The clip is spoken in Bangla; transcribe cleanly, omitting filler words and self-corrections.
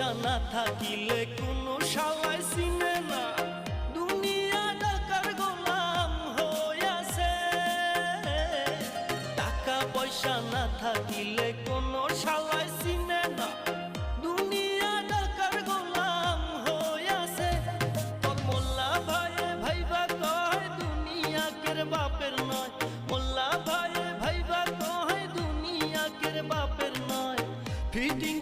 পয়সা না থাকিলে কোনো শালাই চিনে না, দুনিয়া টাকার গোলাম হইয়াছে। টাকা পয়সা না থাকিলে কোনো শালাই চিনে না, দুনিয়া টাকার গোলাম হইয়াছে। তোর মোল্লা ভাইয়ে ভাইবা কয় দুনিয়া কের বাপের নয়, মোল্লা ভাইয়ে ভাইবা কয় দুনিয়া কের বাপের নয়। ফিটিং